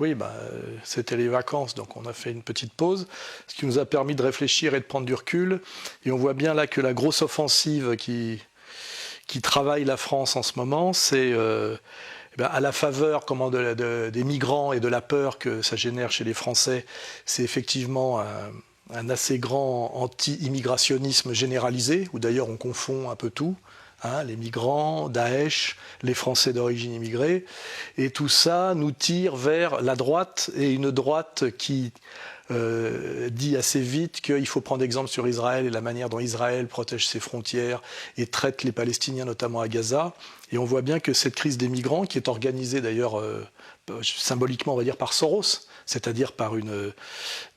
Oui, c'était les vacances, donc on a fait une petite pause, ce qui nous a permis de réfléchir et de prendre du recul. Et on voit bien là que la grosse offensive qui travaille la France en ce moment, c'est à la faveur des migrants et de la peur que ça génère chez les Français, c'est effectivement un assez grand anti-immigrationnisme généralisé, où d'ailleurs on confond un peu tout. Les migrants, Daesh, les Français d'origine immigrée. Et tout ça nous tire vers la droite, et une droite qui dit assez vite qu'il faut prendre exemple sur Israël et la manière dont Israël protège ses frontières et traite les Palestiniens, notamment à Gaza. Et on voit bien que cette crise des migrants, qui est organisée d'ailleurs symboliquement, on va dire, par Soros, c'est-à-dire par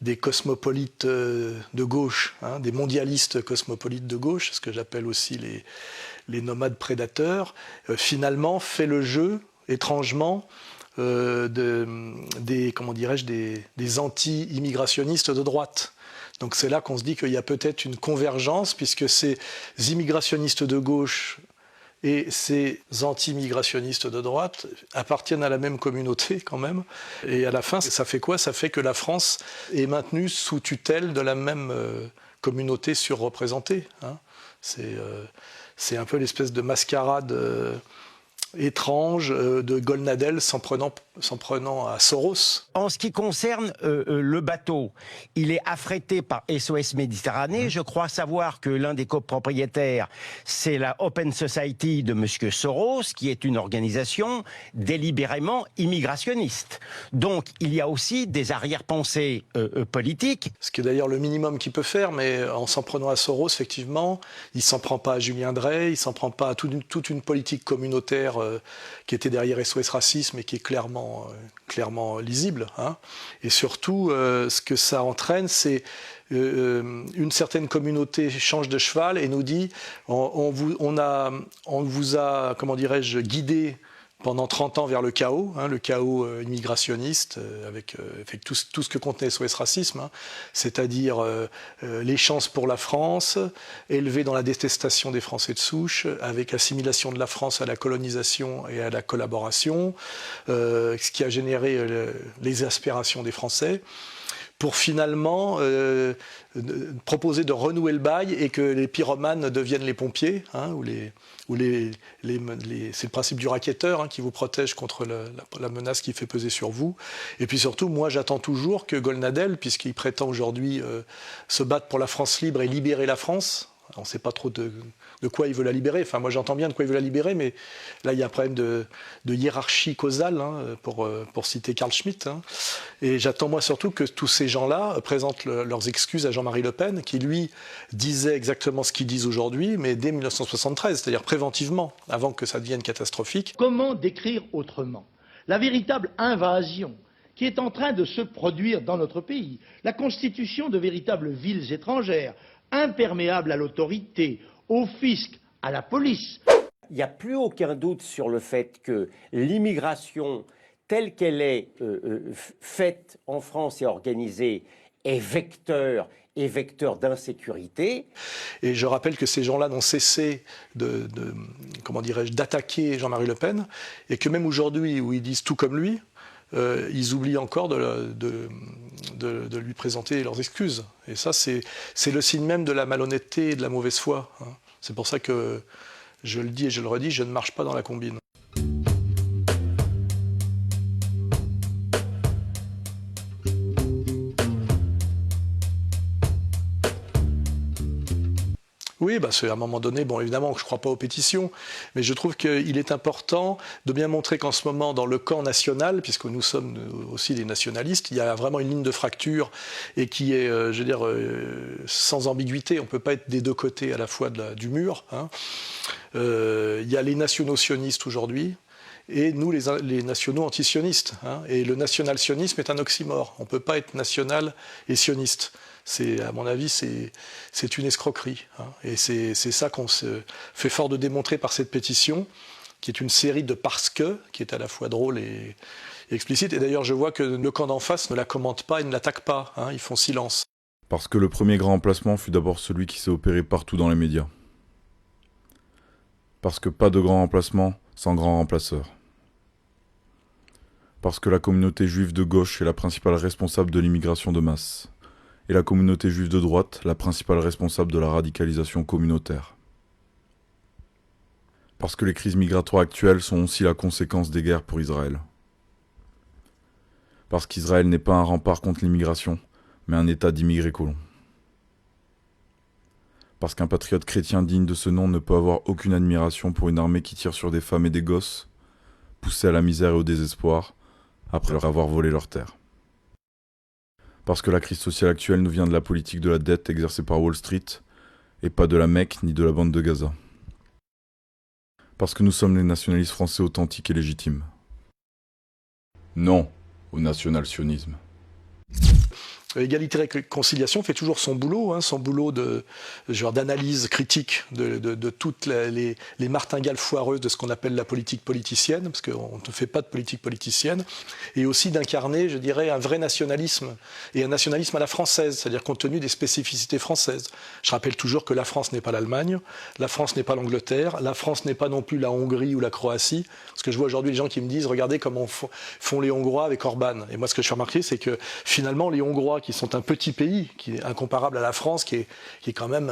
des cosmopolites de gauche, des mondialistes cosmopolites de gauche, ce que j'appelle aussi les nomades prédateurs, finalement fait le jeu, étrangement, des anti-immigrationnistes de droite. Donc c'est là qu'on se dit qu'il y a peut-être une convergence, puisque ces immigrationnistes de gauche et ces anti-immigrationnistes de droite appartiennent à la même communauté quand même. Et à la fin, ça fait quoi? Ça fait que la France est maintenue sous tutelle de la même communauté surreprésentée. C'est un peu l'espèce de mascarade étrange de Golnadel s'en prenant à Soros. En ce qui concerne le bateau, il est affrété par SOS Méditerranée. Je crois savoir que l'un des copropriétaires, c'est la Open Society de Monsieur Soros, qui est une organisation délibérément immigrationniste. Donc, il y a aussi des arrière-pensées politiques. Ce qui est d'ailleurs le minimum qu'il peut faire, mais en s'en prenant à Soros, effectivement, il ne s'en prend pas à Julien Drey, il ne s'en prend pas à toute une politique communautaire qui était derrière SOS Racisme et qui est clairement lisible. Et surtout, ce que ça entraîne, c'est une certaine communauté change de cheval et nous dit on vous a, comment dirais-je, guidé pendant 30 ans vers le chaos immigrationniste, avec tout ce que contenait SOS Racisme, c'est-à-dire les chances pour la France, élevées dans la détestation des Français de souche, avec assimilation de la France à la colonisation et à la collaboration, ce qui a généré les aspirations des Français, pour finalement proposer de renouer le bail et que les pyromanes deviennent les pompiers, c'est le principe du racketteur qui vous protège contre la menace qui fait peser sur vous. Et puis surtout, moi j'attends toujours que Golnadel, puisqu'il prétend aujourd'hui se battre pour la France libre et libérer la France, on ne sait pas trop de quoi il veut la libérer. Enfin, moi, j'entends bien de quoi il veut la libérer, mais là, il y a un problème de hiérarchie causale, pour citer Carl Schmitt. Et j'attends, moi, surtout que tous ces gens-là présentent leurs excuses à Jean-Marie Le Pen, qui, lui, disait exactement ce qu'ils disent aujourd'hui, mais dès 1973, c'est-à-dire préventivement, avant que ça devienne catastrophique. Comment décrire autrement la véritable invasion qui est en train de se produire dans notre pays, la constitution de véritables villes étrangères, imperméables à l'autorité, au fisc, à la police. Il n'y a plus aucun doute sur le fait que l'immigration telle qu'elle est faite en France et organisée est vecteur d'insécurité. Et je rappelle que ces gens-là n'ont cessé d'attaquer Jean-Marie Le Pen, et que même aujourd'hui, où ils disent tout comme lui, ils oublient encore de lui présenter leurs excuses. Et ça, c'est le signe même de la malhonnêteté et de la mauvaise foi. C'est pour ça que je le dis et je le redis, je ne marche pas dans la combine. Oui, c'est à un moment donné, bon, évidemment, je ne crois pas aux pétitions, mais je trouve qu'il est important de bien montrer qu'en ce moment, dans le camp national, puisque nous sommes aussi des nationalistes, il y a vraiment une ligne de fracture et qui est, sans ambiguïté. On ne peut pas être des deux côtés à la fois du mur. Il y a les nationaux sionistes aujourd'hui, et nous, les nationaux anti-sionistes. Et le national-sionisme est un oxymore. On ne peut pas être national et sioniste. À mon avis, c'est une escroquerie. Et c'est ça qu'on se fait fort de démontrer par cette pétition, qui est une série de parce que, qui est à la fois drôle et explicite. Et d'ailleurs, je vois que le camp d'en face ne la commente pas et ne l'attaque pas. Ils font silence. Parce que le premier grand remplacement fut d'abord celui qui s'est opéré partout dans les médias. Parce que pas de grand remplacement sans grand remplaceur. Parce que la communauté juive de gauche est la principale responsable de l'immigration de masse. Et la communauté juive de droite, la principale responsable de la radicalisation communautaire. Parce que les crises migratoires actuelles sont aussi la conséquence des guerres pour Israël. Parce qu'Israël n'est pas un rempart contre l'immigration, mais un état d'immigrés colons. Parce qu'un patriote chrétien digne de ce nom ne peut avoir aucune admiration pour une armée qui tire sur des femmes et des gosses, poussés à la misère et au désespoir, après leur avoir volé leurs terres. Parce que la crise sociale actuelle nous vient de la politique de la dette exercée par Wall Street, et pas de la Mecque ni de la bande de Gaza. Parce que nous sommes les nationalistes français authentiques et légitimes. Non au national-sionisme. Égalité et Réconciliation fait toujours son boulot d'analyse critique de toutes les martingales foireuses de ce qu'on appelle la politique politicienne, parce qu'on ne fait pas de politique politicienne, et aussi d'incarner, je dirais, un vrai nationalisme, et un nationalisme à la française, c'est-à-dire compte tenu des spécificités françaises. Je rappelle toujours que la France n'est pas l'Allemagne, la France n'est pas l'Angleterre, la France n'est pas non plus la Hongrie ou la Croatie, parce que je vois aujourd'hui des gens qui me disent, regardez comment font les Hongrois avec Orban. Et moi, ce que je fais remarquer, c'est que finalement, les Hongrois, qui sont un petit pays, qui est incomparable à la France, qui est quand même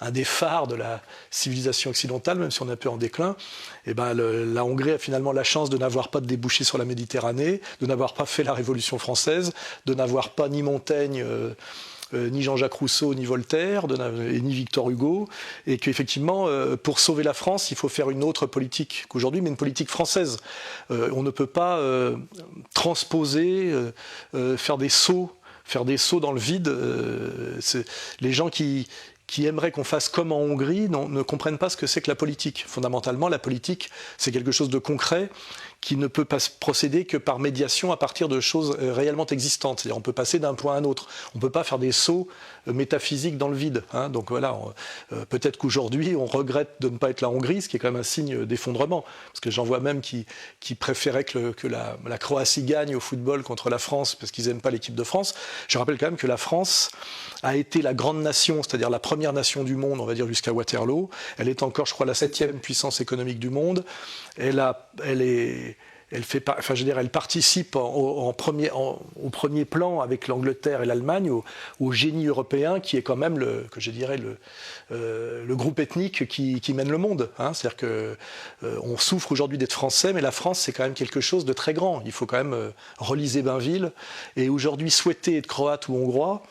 un des phares de la civilisation occidentale, même si on est un peu en déclin, et ben la Hongrie a finalement la chance de n'avoir pas de débouchés sur la Méditerranée, de n'avoir pas fait la Révolution française, de n'avoir pas ni Montaigne, ni Jean-Jacques Rousseau, ni Voltaire, ni Victor Hugo, et qu'effectivement, pour sauver la France, il faut faire une autre politique qu'aujourd'hui, mais une politique française. On ne peut pas transposer, faire des sauts dans le vide. Les gens qui aimeraient qu'on fasse comme en Hongrie ne comprennent pas ce que c'est que la politique. Fondamentalement, la politique, c'est quelque chose de concret qui ne peut pas procéder que par médiation à partir de choses réellement existantes. C'est-à-dire on peut passer d'un point à un autre. On ne peut pas faire des sauts métaphysiques dans le vide. Donc voilà, peut-être qu'aujourd'hui, on regrette de ne pas être la Hongrie, ce qui est quand même un signe d'effondrement. Parce que j'en vois même qui préféraient que la Croatie gagne au football contre la France parce qu'ils n'aiment pas l'équipe de France. Je rappelle quand même que la France a été la grande nation, c'est-à-dire la première nation du monde, on va dire jusqu'à Waterloo. Elle est encore, je crois, la 7e puissance économique du monde. Elle participe au premier plan avec l'Angleterre et l'Allemagne au génie européen qui est quand même le groupe ethnique qui mène le monde. C'est-à-dire qu'on souffre aujourd'hui d'être français, mais la France c'est quand même quelque chose de très grand. Il faut quand même reliser Bainville. Et aujourd'hui, souhaiter être croate ou hongrois,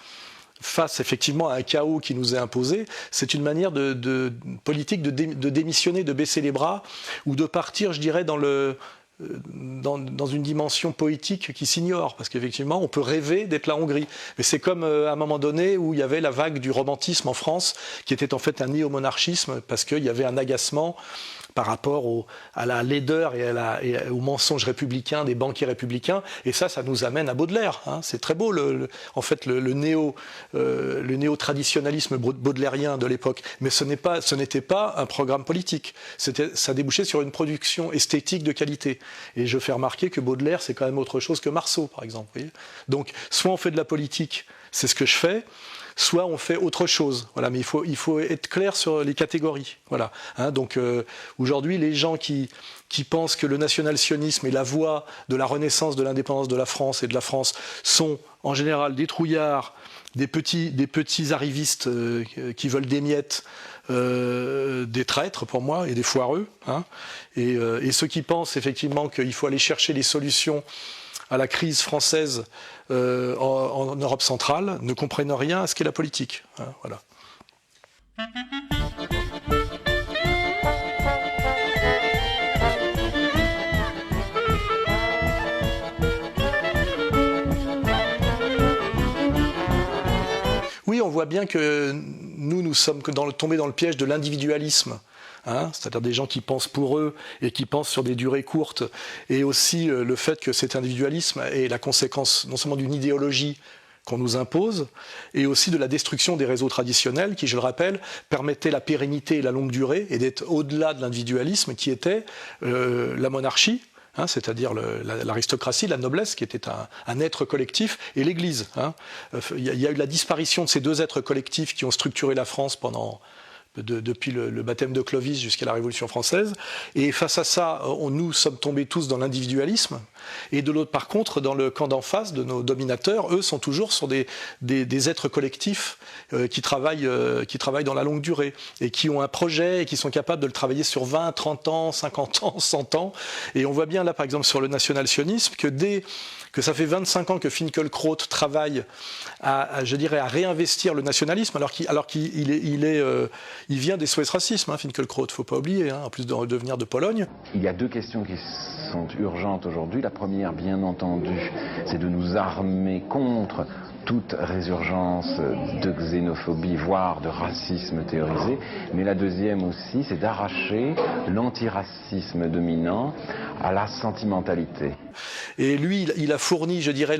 face effectivement à un chaos qui nous est imposé, c'est une manière de politique de démissionner, de baisser les bras, ou de partir, je dirais, dans une dimension poétique qui s'ignore, parce qu'effectivement, on peut rêver d'être la Hongrie. Mais c'est comme à un moment donné où il y avait la vague du romantisme en France, qui était en fait un néo-monarchisme, parce qu'il y avait un agacement par rapport à la laideur et au mensonge républicain des banquiers républicains. Et ça nous amène à Baudelaire. C'est très beau, le néo-traditionnalisme baudelairien de l'époque. Mais ce n'était pas un programme politique. Ça débouchait sur une production esthétique de qualité. Et je fais remarquer que Baudelaire, c'est quand même autre chose que Marceau, par exemple. Vous voyez ? Donc, soit on fait de la politique, c'est ce que je fais, soit on fait autre chose. Voilà, mais il faut être clair sur les catégories. Voilà. Donc aujourd'hui, les gens qui pensent que le national-sionisme est la voie de la renaissance de l'indépendance de la France et de la France sont en général des trouillards, des petits arrivistes qui veulent des miettes, des traîtres pour moi et des foireux. Et ceux qui pensent effectivement qu'il faut aller chercher les solutions à la crise française en Europe centrale ne comprennent rien à ce qu'est la politique. Voilà. Oui, on voit bien que nous sommes tombés dans le piège de l'individualisme. C'est-à-dire des gens qui pensent pour eux et qui pensent sur des durées courtes, et aussi le fait que cet individualisme est la conséquence non seulement d'une idéologie qu'on nous impose, et aussi de la destruction des réseaux traditionnels qui, je le rappelle, permettaient la pérennité et la longue durée, et d'être au-delà de l'individualisme qui était la monarchie, c'est-à-dire l'aristocratie, la noblesse, qui était un être collectif, et l'Église. Il y a eu la disparition de ces deux êtres collectifs qui ont structuré la France depuis le baptême de Clovis jusqu'à la Révolution française. Et face à ça, nous sommes tombés tous dans l'individualisme, Et de l'autre, par contre, dans le camp d'en face de nos dominateurs, eux sont toujours sur des êtres collectifs qui travaillent dans la longue durée et qui ont un projet et qui sont capables de le travailler sur 20, 30 ans, 50 ans, 100 ans. Et on voit bien là, par exemple, sur le national-sionisme, que ça fait 25 ans que Finkielkraut travaille à réinvestir le nationalisme, alors qu'il vient des SOS Racisme, Finkielkraut, il ne faut pas oublier, en plus de venir de Pologne. Il y a deux questions qui sont urgentes aujourd'hui. La première, bien entendu, c'est de nous armer contre toute résurgence de xénophobie, voire de racisme théorisé. Mais la deuxième aussi, c'est d'arracher l'antiracisme dominant à la sentimentalité. Et lui, il a fourni, je dirais,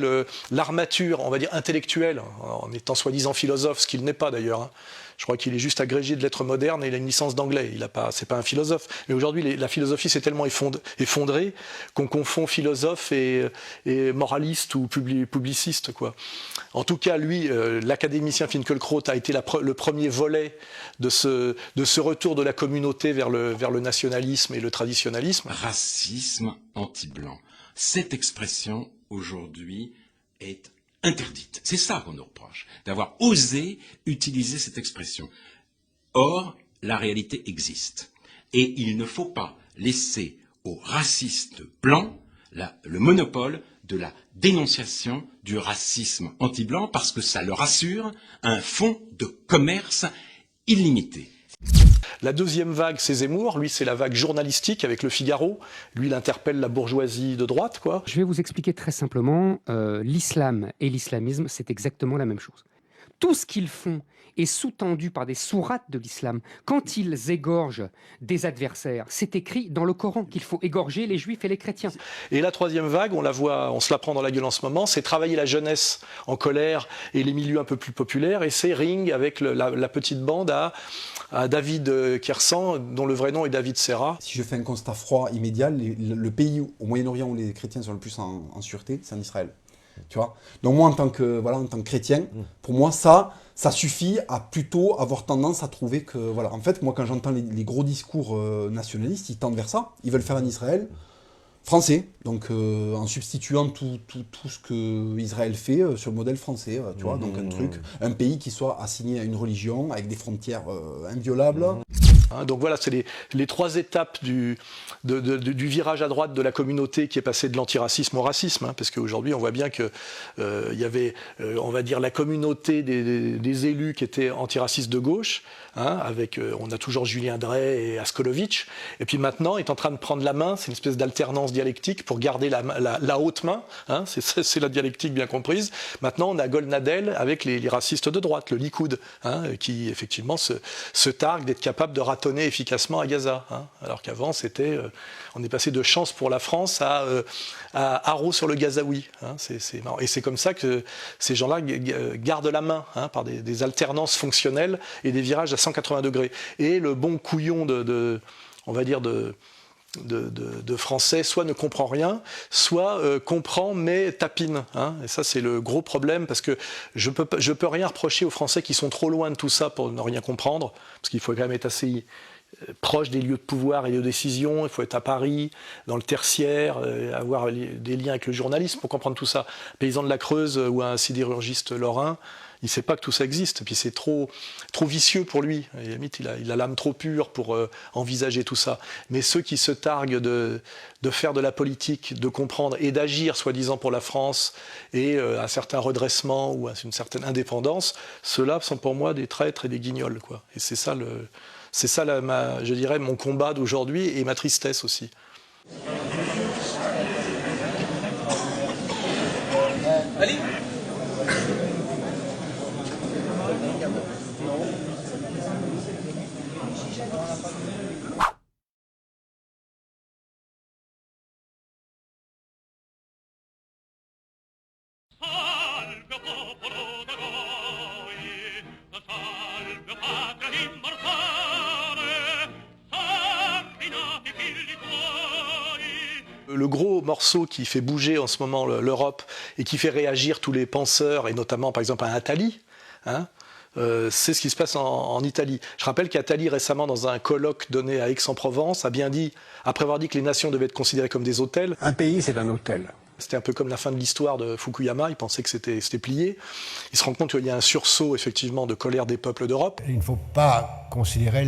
l'armature, on va dire, intellectuelle, en étant soi-disant philosophe, ce qu'il n'est pas d'ailleurs. Je crois qu'il est juste agrégé de lettres modernes et il a une licence d'anglais. C'est pas un philosophe. Mais aujourd'hui, la philosophie s'est tellement effondrée qu'on confond philosophe et moraliste ou publiciste, quoi. En tout cas, lui, l'académicien Finkielkraut a été le premier volet de ce retour de la communauté vers le nationalisme et le traditionnalisme. Racisme anti-blanc. Cette expression, aujourd'hui, est interdite. C'est ça qu'on nous reproche, d'avoir osé utiliser cette expression. Or, la réalité existe. Et il ne faut pas laisser aux racistes blancs le monopole de la dénonciation du racisme anti-blanc parce que ça leur assure un fonds de commerce illimité. La deuxième vague, c'est Zemmour. Lui, c'est la vague journalistique avec Le Figaro. Lui, il interpelle la bourgeoisie de droite, quoi. Je vais vous expliquer très simplement. L'islam et l'islamisme, c'est exactement la même chose. Tout ce qu'ils font est sous-tendu par des sourates de l'islam. Quand ils égorgent des adversaires, c'est écrit dans le Coran qu'il faut égorger les juifs et les chrétiens. Et la troisième vague, on la voit, on se la prend dans la gueule en ce moment, c'est travailler la jeunesse en colère et les milieux un peu plus populaires. Et c'est Ring avec la petite bande à David Kersan, dont le vrai nom est David Serra. Si je fais un constat froid, immédiat, le pays au Moyen-Orient où les chrétiens sont le plus en sûreté, c'est en Israël. Tu vois. Donc moi, en tant que chrétien, pour moi, ça suffit à plutôt avoir tendance à trouver que, voilà. En fait, moi, quand j'entends les gros discours nationalistes, ils tendent vers ça. Ils veulent faire un Israël français, donc en substituant tout ce que Israël fait sur le modèle français, tu vois. Donc un pays qui soit assigné à une religion avec des frontières inviolables. Donc voilà, c'est les trois étapes du virage à droite de la communauté qui est passée de l'antiracisme au racisme, parce qu'aujourd'hui on voit bien que y avait, on va dire, la communauté des élus qui étaient antiracistes de gauche, avec on a toujours Julien Drey et Askolovitch, et puis maintenant est en train de prendre la main, c'est une espèce d'alternance dialectique pour garder la haute main, c'est la dialectique bien comprise. Maintenant on a Golnadel avec les racistes de droite, le Likoud, qui effectivement se targue d'être capable de ratonner efficacement à Gaza, alors qu'avant c'était, on est passé de chance pour la France à haro sur le Gazaoui, c'est marrant. Et c'est comme ça que ces gens-là gardent la main, par des alternances fonctionnelles et des virages à 180 degrés. Et le bon couillon on va dire de Français, soit ne comprend rien, soit comprend mais tapine. Et ça, c'est le gros problème, parce que je peux rien reprocher aux Français qui sont trop loin de tout ça pour ne rien comprendre, parce qu'il faut quand même être assez proche des lieux de pouvoir et de décision, il faut être à Paris, dans le tertiaire, avoir des liens avec le journalisme pour comprendre tout ça. Un paysan de la Creuse ou un sidérurgiste lorrain, il ne sait pas que tout ça existe, et puis c'est trop vicieux pour lui. À la limite, il a l'âme trop pure pour envisager tout ça. Mais ceux qui se targuent de faire de la politique, de comprendre et d'agir, soi-disant, pour la France, et un certain redressement ou une certaine indépendance, ceux-là sont pour moi des traîtres et des guignols, quoi. Et c'est ça, je dirais, mon combat d'aujourd'hui et ma tristesse aussi. Allez. Le gros morceau qui fait bouger en ce moment l'Europe et qui fait réagir tous les penseurs, et notamment par exemple un Attali, c'est ce qui se passe en Italie. Je rappelle qu'Attali, récemment, dans un colloque donné à Aix-en-Provence, a bien dit, après avoir dit que les nations devaient être considérées comme des hôtels. Un pays, c'est un hôtel. C'était un peu comme la fin de l'histoire de Fukuyama, il pensait que c'était plié. Il se rend compte qu'il y a un sursaut, effectivement, de colère des peuples d'Europe. Il ne faut pas considérer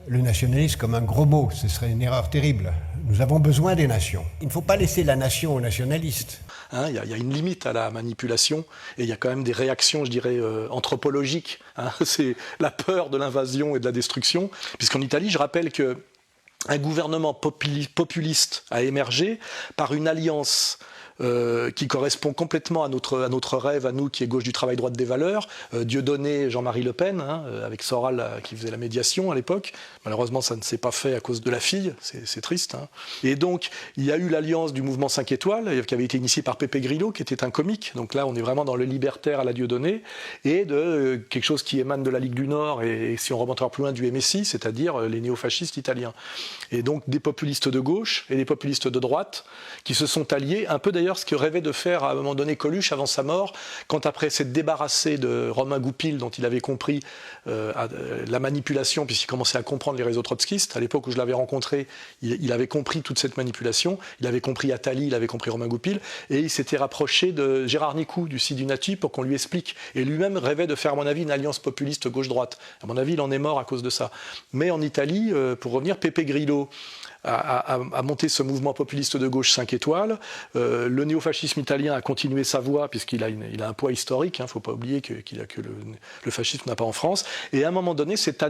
le nationalisme comme un gros mot, ce serait une erreur terrible. Nous avons besoin des nations. Il ne faut pas laisser la nation aux nationalistes. Il y a une limite à la manipulation et il y a quand même des réactions, je dirais, anthropologiques. C'est la peur de l'invasion et de la destruction. Puisqu'en Italie, je rappelle que un gouvernement populiste a émergé par une alliance qui correspond complètement à notre rêve, à nous qui est gauche du travail, droite des valeurs. Dieudonné, Jean-Marie Le Pen, avec Soral qui faisait la médiation à l'époque. Malheureusement, ça ne s'est pas fait à cause de la fille, c'est triste. Et donc, il y a eu l'alliance du mouvement 5 étoiles, qui avait été initiée par Pepe Grillo, qui était un comique. Donc là, on est vraiment dans le libertaire à la Dieudonné, et de quelque chose qui émane de la Ligue du Nord, et si on remonte encore plus loin, du MSI, c'est-à-dire les néofascistes italiens. Et donc, des populistes de gauche et des populistes de droite, qui se sont alliés, un peu d'ailleurs ce que rêvait de faire à un moment donné Coluche avant sa mort, quand après s'être débarrassé de Romain Goupil, dont il avait compris la manipulation, puisqu'il commençait à comprendre les réseaux trotskistes. À l'époque où je l'avais rencontré, il avait compris toute cette manipulation, il avait compris Attali, il avait compris Romain Goupil, et il s'était rapproché de Gérard Nicou, du Sidunati, pour qu'on lui explique. Et lui-même rêvait de faire, à mon avis, une alliance populiste gauche-droite. À mon avis, il en est mort à cause de ça. Mais en Italie, pour revenir, Pepe Grillo a monté ce mouvement populiste de gauche 5 étoiles. Le néofascisme italien a continué sa voie, puisqu'il a un poids historique. Il ne faut pas oublier que le fascisme n'a pas en France. Et à un moment donné, cette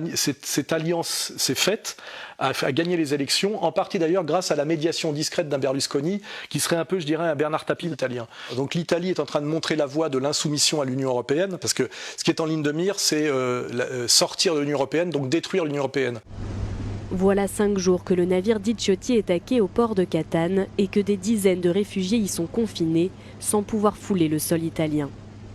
alliance s'est faite, a gagné les élections, en partie d'ailleurs grâce à la médiation discrète d'un Berlusconi, qui serait un peu, je dirais, un Bernard Tapie italien. Donc l'Italie est en train de montrer la voie de l'insoumission à l'Union européenne, parce que ce qui est en ligne de mire, c'est sortir de l'Union européenne, donc détruire l'Union européenne. Voilà 5 jours que le navire Diciotti est taqué au port de Catane et que des dizaines de réfugiés y sont confinés sans pouvoir fouler le sol italien.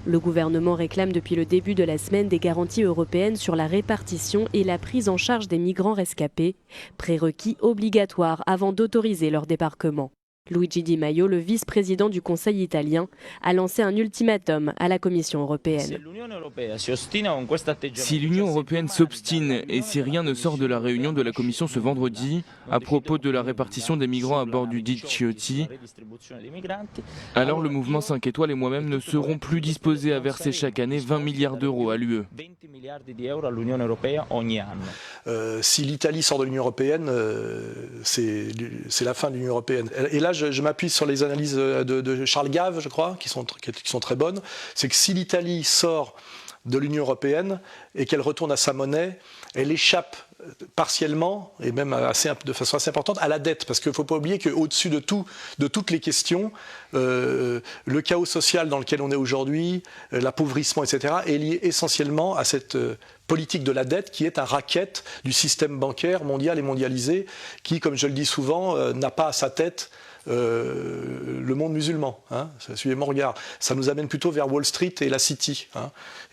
Le gouvernement réclame depuis le début de la semaine des garanties européennes sur la répartition et la prise en charge des migrants rescapés, prérequis obligatoires avant d'autoriser leur débarquement. Luigi Di Maio, le vice-président du Conseil italien, a lancé un ultimatum à la Commission européenne. Si l'Union européenne s'obstine et si rien ne sort de la réunion de la Commission ce vendredi à propos de la répartition des migrants à bord du Diciotti, alors le mouvement 5 étoiles et moi-même ne serons plus disposés à verser chaque année 20 milliards d'euros à l'UE. Si l'Italie sort de l'Union européenne, c'est la fin de l'Union européenne. Et là, je m'appuie sur les analyses de Charles Gave, je crois, qui sont très bonnes. C'est que si l'Italie sort de l'Union européenne et qu'elle retourne à sa monnaie, elle échappe partiellement, et même de façon assez importante, à la dette. Parce qu'il ne faut pas oublier qu'au-dessus de toutes les questions, le chaos social dans lequel on est aujourd'hui, l'appauvrissement, etc., est lié essentiellement à cette politique de la dette qui est un racket du système bancaire mondial et mondialisé, qui, comme je le dis souvent, n'a pas à sa tête le monde musulman, suivez mon regard. Ça nous amène plutôt vers Wall Street et la City,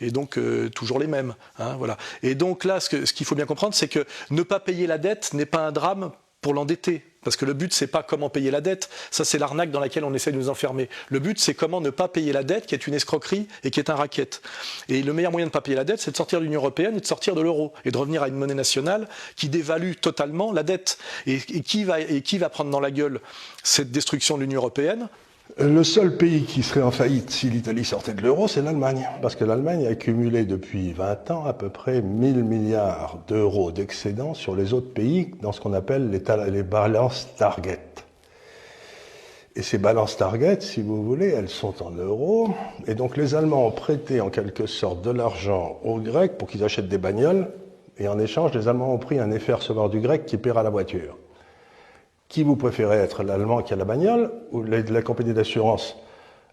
et donc toujours les mêmes, voilà. Et donc là, ce qu'il faut bien comprendre, c'est que ne pas payer la dette n'est pas un drame pour l'endetter. Parce que le but, c'est pas comment payer la dette. Ça, c'est l'arnaque dans laquelle on essaie de nous enfermer. Le but, c'est comment ne pas payer la dette, qui est une escroquerie et qui est un racket. Et le meilleur moyen de ne pas payer la dette, c'est de sortir de l'Union européenne et de sortir de l'euro. Et de revenir à une monnaie nationale qui dévalue totalement la dette. Et qui va prendre dans la gueule cette destruction de l'Union européenne ? Le seul pays qui serait en faillite si l'Italie sortait de l'euro, c'est l'Allemagne. Parce que l'Allemagne a accumulé depuis 20 ans à peu près 1000 milliards d'euros d'excédents sur les autres pays dans ce qu'on appelle les balances target. Et ces balances target, si vous voulez, elles sont en euros. Et donc les Allemands ont prêté en quelque sorte de l'argent aux Grecs pour qu'ils achètent des bagnoles. Et en échange, les Allemands ont pris un effet recevoir du Grec qui paiera la voiture. Qui vous préférez être, l'Allemand qui a la bagnole ou la compagnie d'assurance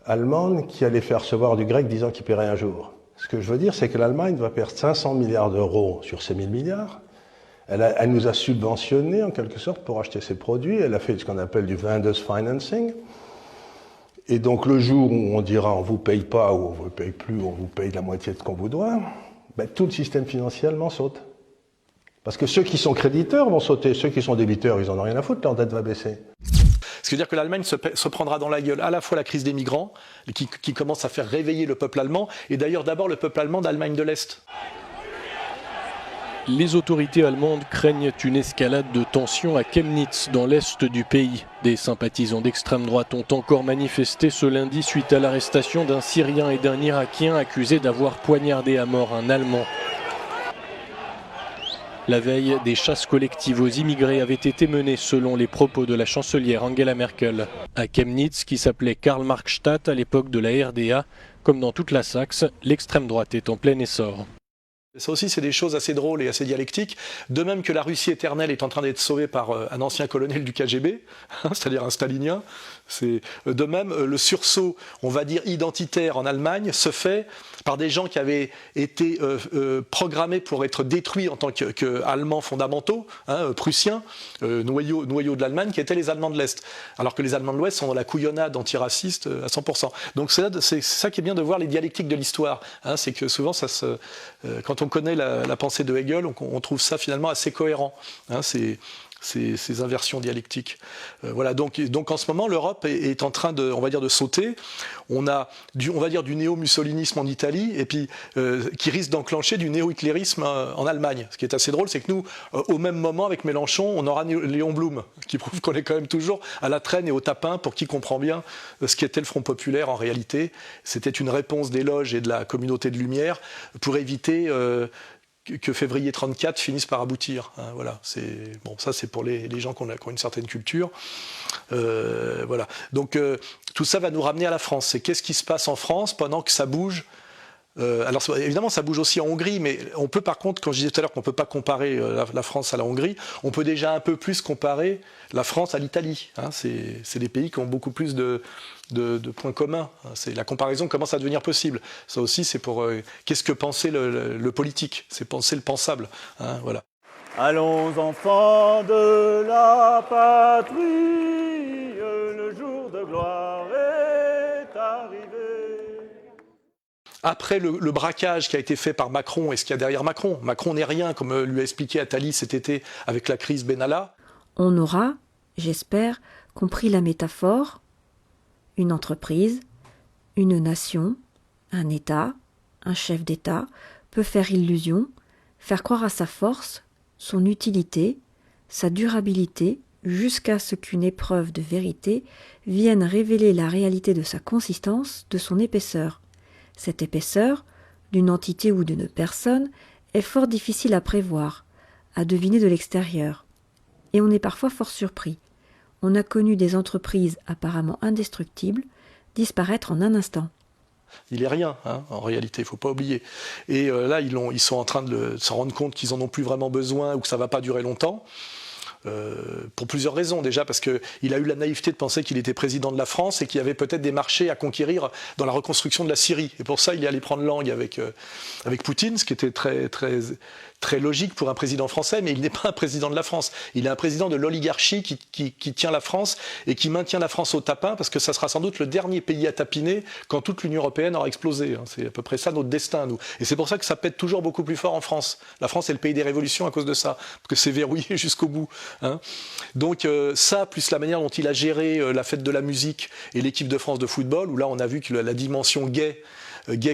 allemande qui allait faire recevoir du Grec disant qu'il paierait un jour? Ce que je veux dire, c'est que l'Allemagne va perdre 500 milliards d'euros sur ces 1000 milliards. Elle nous a subventionnés en quelque sorte pour acheter ses produits. Elle a fait ce qu'on appelle du vendors financing. Et donc le jour où on dira on vous paye pas ou on vous paye plus, ou on vous paye la moitié de ce qu'on vous doit, tout le système financier allemand saute. Parce que ceux qui sont créditeurs vont sauter, ceux qui sont débiteurs, ils en ont rien à foutre, leur dette va baisser. Parce je veux dire que l'Allemagne se prendra dans la gueule à la fois la crise des migrants, qui commence à faire réveiller le peuple allemand, et d'ailleurs d'abord le peuple allemand d'Allemagne de l'Est. Les autorités allemandes craignent une escalade de tensions à Chemnitz, dans l'est du pays. Des sympathisants d'extrême droite ont encore manifesté ce lundi suite à l'arrestation d'un Syrien et d'un Irakien accusés d'avoir poignardé à mort un Allemand. La veille, des chasses collectives aux immigrés avaient été menées selon les propos de la chancelière Angela Merkel. À Chemnitz, qui s'appelait Karl-Marx-Stadt à l'époque de la RDA, comme dans toute la Saxe, l'extrême droite est en plein essor. Ça aussi, c'est des choses assez drôles et assez dialectiques. De même que la Russie éternelle est en train d'être sauvée par un ancien colonel du KGB, c'est-à-dire un stalinien. De même, le sursaut, on va dire, identitaire en Allemagne se fait par des gens qui avaient été programmés pour être détruits en tant qu'Allemands fondamentaux, prussiens, noyaux de l'Allemagne, qui étaient les Allemands de l'Est. Alors que les Allemands de l'Ouest sont dans la couillonnade antiraciste à 100%. Donc c'est ça qui est bien de voir les dialectiques de l'histoire. C'est que souvent, quand on connaît la pensée de Hegel, on trouve ça finalement assez cohérent. Ces inversions dialectiques. Voilà, donc en ce moment, l'Europe est en train de, on va dire, de sauter. On a on va dire, du néo-mussolinisme en Italie, et puis qui risque d'enclencher du néo-hitlérisme en Allemagne. Ce qui est assez drôle, c'est que nous, au même moment, avec Mélenchon, on aura Léon Blum, qui prouve qu'on est quand même toujours à la traîne et au tapin, pour qui comprend bien ce qu'était le Front populaire en réalité. C'était une réponse des loges et de la communauté de Lumière pour éviter que février 34 finisse par aboutir. Voilà, ça c'est pour les gens qui ont une certaine culture. Voilà. Donc tout ça va nous ramener à la France. C'est qu'est-ce qui se passe en France pendant que ça bouge. Alors évidemment ça bouge aussi en Hongrie, mais on peut par contre, quand je disais tout à l'heure qu'on ne peut pas comparer la France à la Hongrie, on peut déjà un peu plus comparer la France à l'Italie. C'est des pays qui ont beaucoup plus de points communs. La comparaison commence à devenir possible. Ça aussi c'est pour qu'est-ce que pensait le politique, c'est penser le pensable. Voilà. Allons enfants de la patrie, le jour de gloire est arrivé. Après le braquage qui a été fait par Macron et ce qu'il y a derrière Macron, Macron n'est rien, comme lui a expliqué Attali cet été avec la crise Benalla. On aura, j'espère, compris la métaphore. Une entreprise, une nation, un État, un chef d'État peut faire illusion, faire croire à sa force, son utilité, sa durabilité, jusqu'à ce qu'une épreuve de vérité vienne révéler la réalité de sa consistance, de son épaisseur. Cette épaisseur, d'une entité ou d'une personne, est fort difficile à prévoir, à deviner de l'extérieur. Et on est parfois fort surpris. On a connu des entreprises apparemment indestructibles disparaître en un instant. Il n'est rien, en réalité, il ne faut pas oublier. Et là, ils sont en train de s'en rendre compte qu'ils n'en ont plus vraiment besoin ou que ça ne va pas durer longtemps. Pour plusieurs raisons. Déjà parce qu'il a eu la naïveté de penser qu'il était président de la France et qu'il y avait peut-être des marchés à conquérir dans la reconstruction de la Syrie. Et pour ça, il est allé prendre langue avec Poutine, ce qui était très, très, très logique pour un président français, mais il n'est pas un président de la France. Il est un président de l'oligarchie qui tient la France et qui maintient la France au tapin, parce que ça sera sans doute le dernier pays à tapiner quand toute l'Union européenne aura explosé. C'est à peu près ça notre destin, nous. Et c'est pour ça que ça pète toujours beaucoup plus fort en France. La France est le pays des révolutions à cause de ça, parce que c'est verrouillé jusqu'au bout. Donc ça, plus la manière dont il a géré la fête de la musique et l'équipe de France de football, où là on a vu que la dimension gay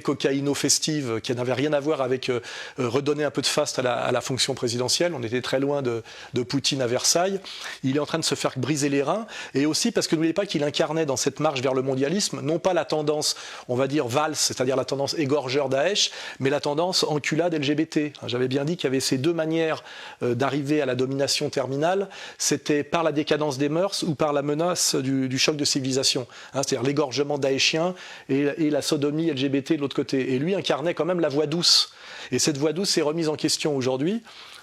cocaïno-festive, qui n'avait rien à voir avec redonner un peu de faste à la fonction présidentielle. On était très loin de Poutine à Versailles. Il est en train de se faire briser les reins, et aussi parce que n'oubliez pas qu'il incarnait dans cette marche vers le mondialisme, non pas la tendance, on va dire, valse, c'est-à-dire la tendance égorgeur Daesh, mais la tendance enculade LGBT. J'avais bien dit qu'il y avait ces deux manières d'arriver à la domination terminale, c'était par la décadence des mœurs ou par la menace du choc de civilisation. C'est-à-dire l'égorgement daéchien et la sodomie LGBT de l'autre côté. Et lui incarnait quand même la voie douce. Et cette voie douce s'est remise en question aujourd'hui.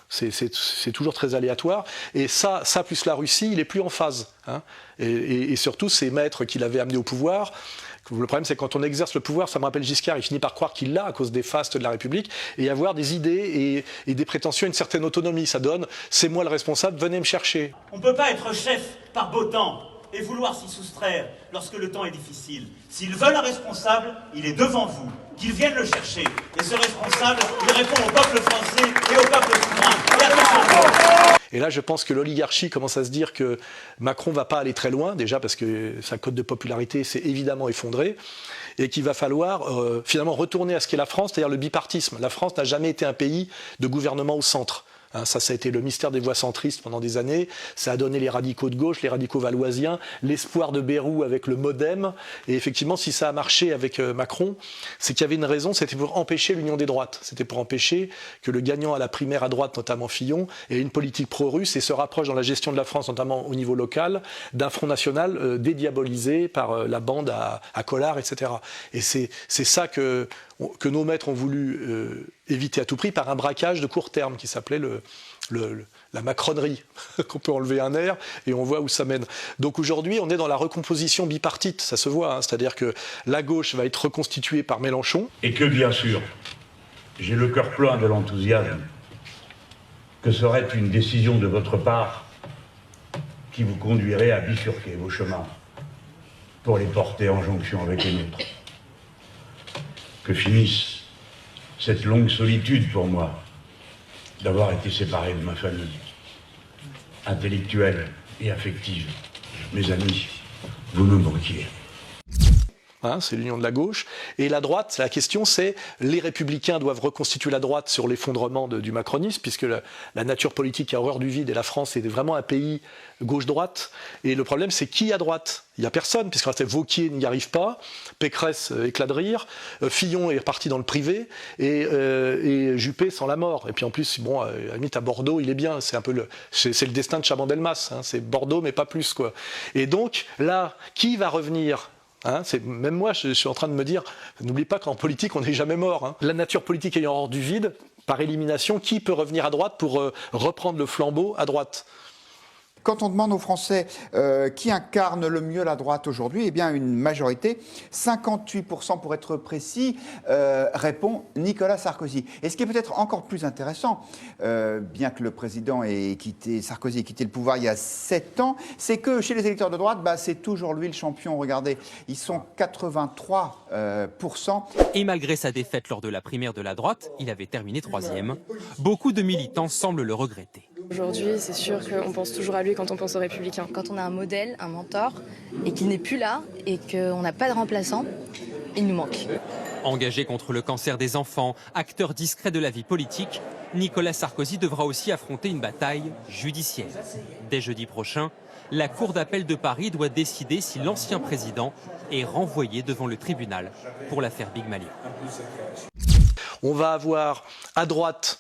C'est toujours très aléatoire. Et ça plus la Russie, il n'est plus en phase. Et surtout, ces maîtres qu'il avait amenés au pouvoir. Le problème, c'est que quand on exerce le pouvoir, ça me rappelle Giscard, il finit par croire qu'il l'a à cause des fastes de la République, et avoir des idées et des prétentions à une certaine autonomie. Ça donne « c'est moi le responsable, venez me chercher ». On ne peut pas être chef par beau temps et vouloir s'y soustraire lorsque le temps est difficile. S'ils veulent un responsable, il est devant vous, qu'ils viennent le chercher. Et ce responsable, il répond au peuple français et au peuple souverain. Et Et là, je pense que l'oligarchie commence à se dire que Macron va pas aller très loin, déjà parce que sa cote de popularité s'est évidemment effondrée, et qu'il va falloir finalement retourner à ce qu'est la France, c'est-à-dire le bipartisme. La France n'a jamais été un pays de gouvernement au centre. Ça a été le mystère des voix centristes pendant des années. Ça a donné les radicaux de gauche, les radicaux valoisiens, l'espoir de Bayrou avec le MoDem. Et effectivement, si ça a marché avec Macron, c'est qu'il y avait une raison, c'était pour empêcher l'union des droites. C'était pour empêcher que le gagnant à la primaire à droite, notamment Fillon, ait une politique pro-russe et se rapproche dans la gestion de la France, notamment au niveau local, d'un Front National dédiabolisé par la bande à Collard, etc. Et c'est ça que nos maîtres ont voulu éviter à tout prix par un braquage de court terme qui s'appelait la macronerie, qu'on peut enlever un air et on voit où ça mène. Donc aujourd'hui, on est dans la recomposition bipartite, ça se voit, c'est-à-dire que la gauche va être reconstituée par Mélenchon. Et que bien sûr, j'ai le cœur plein de l'enthousiasme que serait une décision de votre part qui vous conduirait à bifurquer vos chemins pour les porter en jonction avec les nôtres. Que finisse cette longue solitude pour moi d'avoir été séparé de ma famille, intellectuelle et affective. Mes amis, vous me manquiez. C'est l'union de la gauche. Et la droite, la question c'est, les républicains doivent reconstituer la droite sur l'effondrement du macronisme, puisque la nature politique a horreur du vide et la France est vraiment un pays gauche-droite. Et le problème c'est qui à droite ? Il n'y a personne, puisque Wauquiez n'y arrive pas, Pécresse éclat de rire, Fillon est reparti dans le privé, et Juppé sans la mort. Et puis en plus, bon, à la limite à Bordeaux, il est bien, c'est un peu c'est le destin de Chaban-Delmas, c'est Bordeaux mais pas plus, quoi. Et donc là, qui va revenir ? Même moi, je suis en train de me dire, n'oublie pas qu'en politique, on n'est jamais mort. La nature politique ayant hors du vide, par élimination, qui peut revenir à droite pour reprendre le flambeau à droite ? Quand on demande aux Français qui incarne le mieux la droite aujourd'hui, eh bien une majorité, 58% pour être précis, répond Nicolas Sarkozy. Et ce qui est peut-être encore plus intéressant, bien que le président Sarkozy ait quitté le pouvoir il y a 7 ans, c'est que chez les électeurs de droite, c'est toujours lui le champion. Regardez, ils sont 83%. Et malgré sa défaite lors de la primaire de la droite, il avait terminé 3e. Beaucoup de militants semblent le regretter. Aujourd'hui, c'est sûr qu'on pense toujours à lui quand on pense aux Républicains. Quand on a un modèle, un mentor, et qu'il n'est plus là, et qu'on n'a pas de remplaçant, il nous manque. Engagé contre le cancer des enfants, acteur discret de la vie politique, Nicolas Sarkozy devra aussi affronter une bataille judiciaire. Dès jeudi prochain, la Cour d'appel de Paris doit décider si l'ancien président est renvoyé devant le tribunal pour l'affaire Big Mali. On va avoir à droite,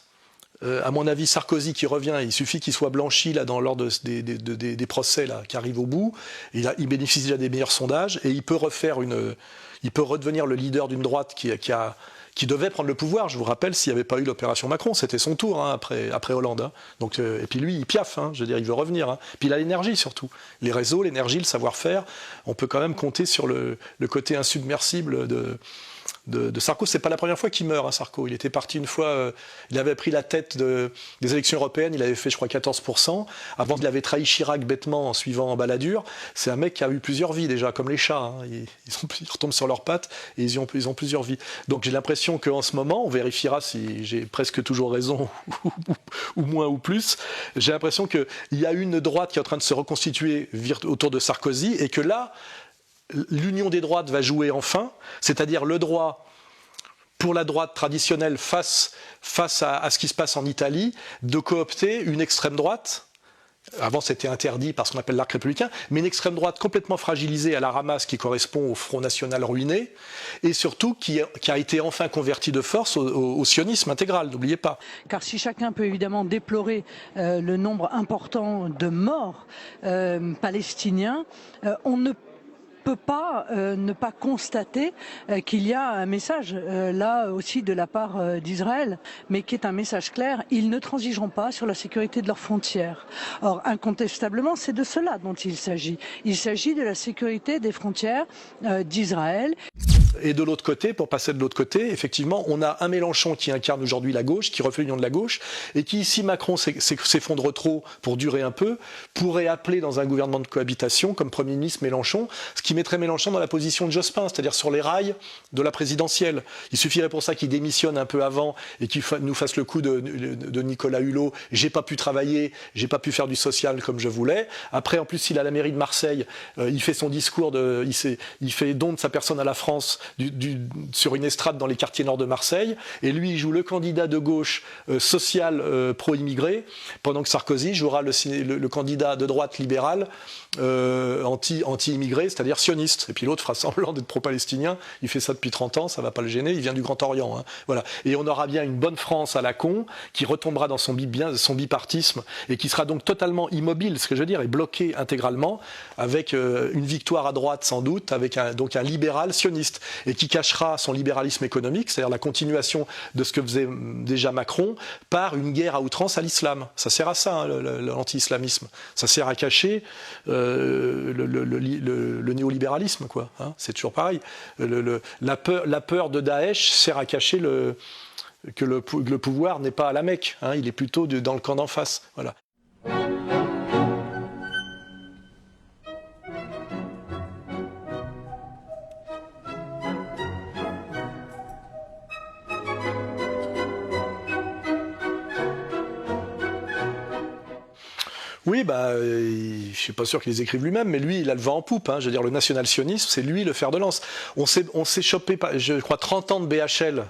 à mon avis, Sarkozy qui revient, il suffit qu'il soit blanchi là, lors des procès là, qui arrivent au bout. Il bénéficie déjà des meilleurs sondages et il peut redevenir le leader d'une droite qui devait prendre le pouvoir. Je vous rappelle, s'il n'y avait pas eu l'opération Macron, c'était son tour après Hollande. Donc, et puis lui, il piaffe, je veux dire, il veut revenir. Puis il a l'énergie surtout. Les réseaux, l'énergie, le savoir-faire. On peut quand même compter sur le côté insubmersible de Sarko. C'est pas la première fois qu'il meurt, Sarko. Il était parti une fois, il avait pris la tête des élections européennes, il avait fait, je crois, 14%. Avant, il avait trahi Chirac bêtement en suivant en baladure. C'est un mec qui a eu plusieurs vies déjà, comme les chats. Ils retombent sur leurs pattes et ils ont plusieurs vies. Donc j'ai l'impression qu'en ce moment, on vérifiera si j'ai presque toujours raison ou moins ou plus. J'ai l'impression qu'il y a une droite qui est en train de se reconstituer autour de Sarkozy et que là, l'union des droites va jouer enfin, c'est-à-dire le droit pour la droite traditionnelle face à ce qui se passe en Italie, de coopter une extrême droite. Avant, c'était interdit par ce qu'on appelle l'arc républicain, mais une extrême droite complètement fragilisée à la ramasse qui correspond au Front National ruiné, et surtout qui a été enfin convertie de force au sionisme intégral, n'oubliez pas. Car si chacun peut évidemment déplorer le nombre important de morts palestiniens, on ne peut pas ne pas constater qu'il y a un message là aussi de la part d'Israël, mais qui est un message clair: ils ne transigeront pas sur la sécurité de leurs frontières. Or, incontestablement, c'est de cela dont il s'agit. Il s'agit de la sécurité des frontières d'Israël. Et de l'autre côté, pour passer de l'autre côté, effectivement, on a un Mélenchon qui incarne aujourd'hui la gauche, qui refait l'union de la gauche, et qui, si Macron s'effondre trop pour durer un peu, pourrait appeler dans un gouvernement de cohabitation, comme Premier ministre Mélenchon, ce qui mettrait Mélenchon dans la position de Jospin, c'est-à-dire sur les rails de la présidentielle. Il suffirait pour ça qu'il démissionne un peu avant et qu'il nous fasse le coup de Nicolas Hulot. J'ai pas pu travailler, j'ai pas pu faire du social comme je voulais. Après, en plus, il a la mairie de Marseille, il fait son discours, il fait don de sa personne à la France sur une estrade dans les quartiers nord de Marseille. Et lui, il joue le candidat de gauche social pro-immigré, pendant que Sarkozy jouera le candidat de droite libéral anti-immigré, c'est-à-dire sioniste. Et puis l'autre fera semblant d'être pro-palestinien. Il fait ça depuis 30 ans, ça va pas le gêner. Il vient du Grand Orient. Hein. Voilà. Et on aura bien une bonne France à la con qui retombera dans son bipartisme et qui sera donc totalement immobile, ce que je veux dire, et bloqué intégralement avec une victoire à droite sans doute, avec un libéral sioniste et qui cachera son libéralisme économique, c'est-à-dire la continuation de ce que faisait déjà Macron par une guerre à outrance à l'islam. Ça sert à ça, hein, l'anti-islamisme. Ça sert à cacher le néolibéralisme, quoi. Hein, c'est toujours pareil. La peur de Daesh sert à cacher que le pouvoir n'est pas à la Mecque. Hein, il est plutôt dans le camp d'en face. Voilà. Oui, je suis pas sûr qu'il les écrive lui-même, mais lui, il a le vent en poupe. Hein. Je veux dire, le national-sionisme, c'est lui le fer de lance. On s'est chopé, je crois, 30 ans de BHL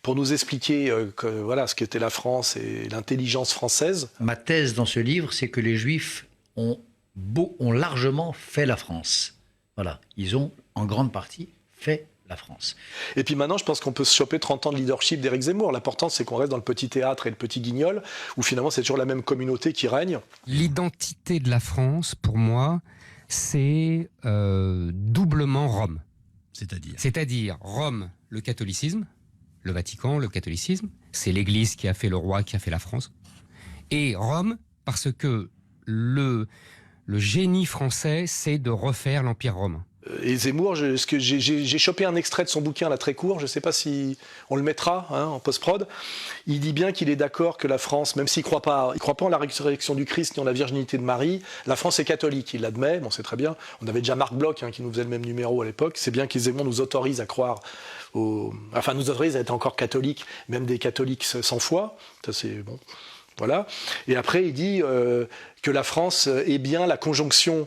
pour nous expliquer voilà, ce qu'était la France et l'intelligence française. Ma thèse dans ce livre, c'est que les Juifs ont largement fait la France. Voilà, ils ont en grande partie fait la France. Et puis maintenant, je pense qu'on peut se choper 30 ans de leadership d'Éric Zemmour. L'important, c'est qu'on reste dans le petit théâtre et le petit guignol, où finalement, c'est toujours la même communauté qui règne. L'identité de la France, pour moi, c'est doublement Rome. C'est-à-dire Rome, le catholicisme, le Vatican, le catholicisme, c'est l'Église qui a fait le roi, qui a fait la France. Et Rome, parce que le génie français, c'est de refaire l'Empire romain. Et Zemmour, j'ai chopé un extrait de son bouquin là très court, je ne sais pas si on le mettra en post-prod. Il dit bien qu'il est d'accord que la France, même s'il ne croit pas en la résurrection du Christ ni en la virginité de Marie, la France est catholique, il l'admet, bon c'est très bien. On avait déjà Marc Bloch qui nous faisait le même numéro à l'époque. C'est bien que Zemmour nous autorise à croire nous autorise à être encore catholiques, même des catholiques sans foi. Ça c'est bon. Voilà. Et après il dit que la France est bien la conjonction.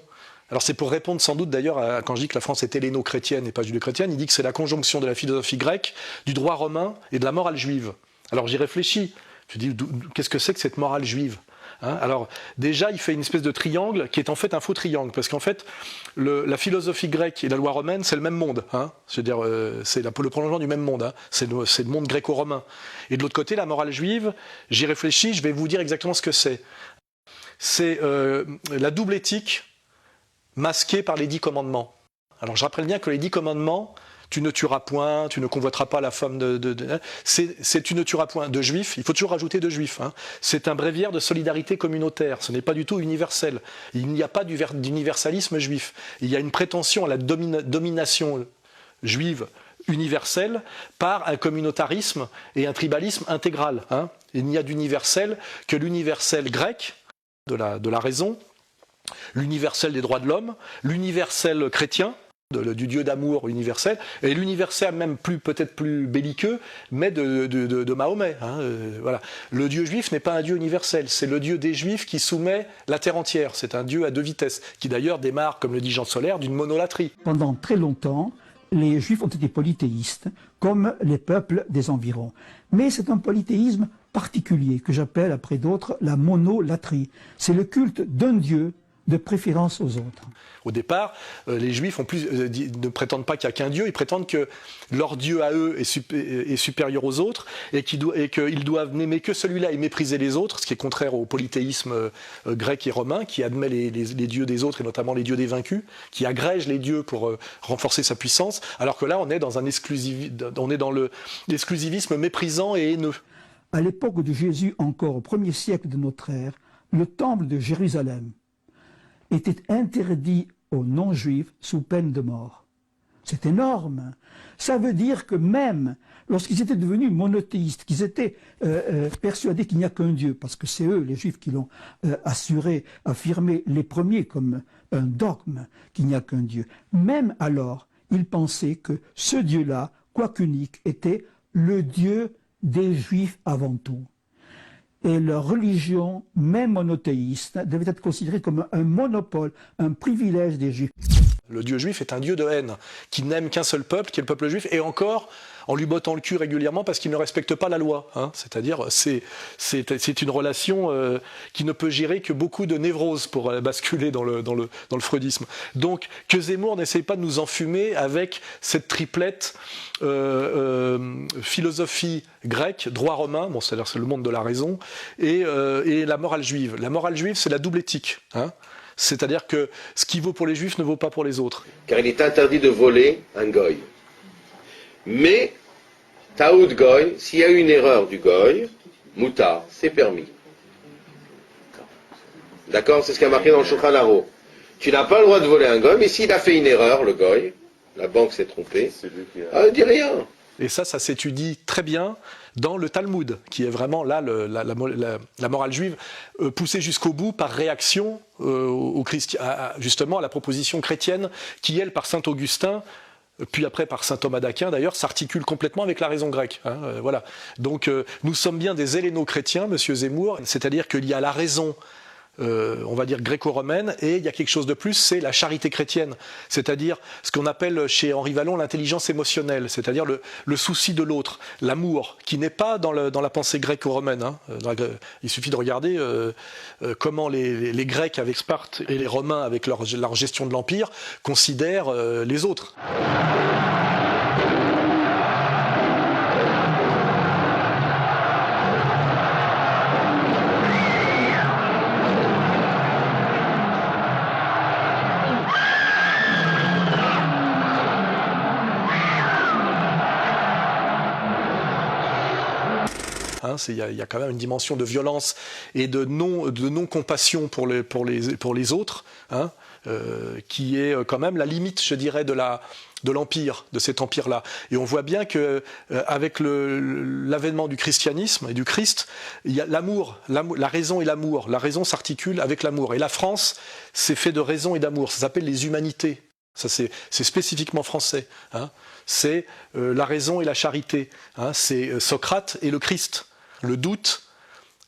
Alors c'est pour répondre sans doute d'ailleurs quand je dis que la France est helléno-chrétienne et pas judéo-chrétienne, il dit que c'est la conjonction de la philosophie grecque, du droit romain et de la morale juive. Alors j'y réfléchis, je dis qu'est-ce que c'est que cette morale juive, hein? Alors déjà il fait une espèce de triangle qui est en fait un faux triangle, parce qu'en fait la philosophie grecque et la loi romaine c'est le même monde, hein? Je veux dire, c'est le prolongement du même monde, hein? C'est le monde gréco-romain. Et de l'autre côté la morale juive, j'y réfléchis, je vais vous dire exactement ce que c'est. C'est la double éthique masqué par les 10 commandements. Alors je rappelle bien que les 10 commandements, tu ne tueras point, tu ne convoiteras pas la femme c'est tu ne tueras point de juifs, il faut toujours rajouter de juifs. Hein. C'est un bréviaire de solidarité communautaire, ce n'est pas du tout universel. Il n'y a pas d'universalisme juif. Il y a une prétention à la domination juive universelle par un communautarisme et un tribalisme intégral. Hein. Il n'y a d'universel que l'universel grec, de la raison, l'universel des droits de l'homme, l'universel chrétien, du Dieu d'amour universel, et l'universel même peut-être plus belliqueux, mais de Mahomet. Hein, voilà. Le Dieu juif n'est pas un Dieu universel, c'est le Dieu des Juifs qui soumet la terre entière. C'est un Dieu à 2 vitesses, qui d'ailleurs démarre, comme le dit Jean Solaire, d'une monolatrie. Pendant très longtemps, les Juifs ont été polythéistes, comme les peuples des environs. Mais c'est un polythéisme particulier, que j'appelle, après d'autres, la monolatrie. C'est le culte d'un Dieu, de préférence aux autres. Au départ, les Juifs ne prétendent pas qu'il n'y a qu'un Dieu, ils prétendent que leur Dieu à eux est supérieur aux autres et qu'ils doivent n'aimer que celui-là et mépriser les autres, ce qui est contraire au polythéisme grec et romain, qui admet les dieux des autres et notamment les dieux des vaincus, qui agrège les dieux pour renforcer sa puissance, alors que là on est dans l'exclusivisme méprisant et haineux. À l'époque de Jésus, encore au 1er siècle de notre ère, le temple de Jérusalem était interdit aux non-juifs sous peine de mort. C'est énorme. Ça veut dire que même lorsqu'ils étaient devenus monothéistes, qu'ils étaient persuadés qu'il n'y a qu'un Dieu, parce que c'est eux, les Juifs, qui l'ont affirmé les premiers comme un dogme, qu'il n'y a qu'un Dieu. Même alors, ils pensaient que ce Dieu-là, quoiqu'unique, était le Dieu des Juifs avant tout. Et leur religion, même monothéiste, devait être considérée comme un monopole, un privilège des Juifs. Le Dieu juif est un Dieu de haine, qui n'aime qu'un seul peuple, qui est le peuple juif, et encore en lui bottant le cul régulièrement parce qu'il ne respecte pas la loi. Hein. C'est-à-dire, c'est une relation qui ne peut gérer que beaucoup de névroses pour basculer dans le freudisme. Donc, que Zemmour n'essaye pas de nous enfumer avec cette triplette philosophie grecque, droit romain, bon, c'est-à-dire c'est le monde de la raison, et la morale juive. La morale juive, c'est la double éthique. Hein. C'est-à-dire que ce qui vaut pour les juifs ne vaut pas pour les autres. Car il est interdit de voler un goy. Mais, taout goy, s'il y a eu une erreur du goy, moutar, c'est permis. D'accord? C'est ce qui a marqué dans le Shulchan Aruch. Tu n'as pas le droit de voler un goy, mais s'il a fait une erreur, le goy, la banque s'est trompée, dis rien. Et ça s'étudie très bien dans le Talmud, qui est vraiment là la morale juive poussée jusqu'au bout par réaction justement à la proposition chrétienne qui, elle, par saint Augustin, puis après par saint Thomas d'Aquin d'ailleurs, s'articule complètement avec la raison grecque. Hein, voilà. Donc nous sommes bien des helléno-chrétiens, monsieur Zemmour, c'est-à-dire qu'il y a la raison on va dire gréco-romaine, et il y a quelque chose de plus, c'est la charité chrétienne, c'est-à-dire ce qu'on appelle chez Henri Vallon l'intelligence émotionnelle, c'est-à-dire le souci de l'autre, l'amour, qui n'est pas dans la pensée gréco-romaine. Hein. Il suffit de regarder comment les Grecs avec Sparte et les Romains avec leur gestion de l'Empire considèrent les autres. Il y a quand même une dimension de violence et de non-compassion pour les autres, hein, qui est quand même la limite, je dirais, de l'empire, de cet empire-là. Et on voit bien que avec l'avènement du christianisme et du Christ, il y a l'amour, la raison et l'amour. La raison s'articule avec l'amour. Et la France, c'est fait de raison et d'amour. Ça s'appelle les humanités. Ça, c'est spécifiquement français. Hein. C'est la raison et la charité. Hein. C'est Socrate et le Christ. Le doute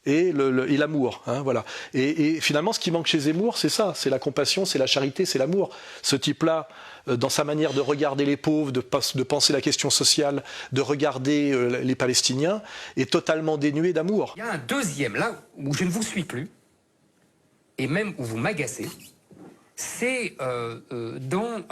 et l'amour. Hein, voilà. Et finalement, ce qui manque chez Zemmour, c'est ça, c'est la compassion, c'est la charité, c'est l'amour. Ce type-là, dans sa manière de regarder les pauvres, de penser la question sociale, de regarder les Palestiniens, est totalement dénué d'amour. Il y a un deuxième, là, où je ne vous suis plus, et même où vous m'agacez, c'est dans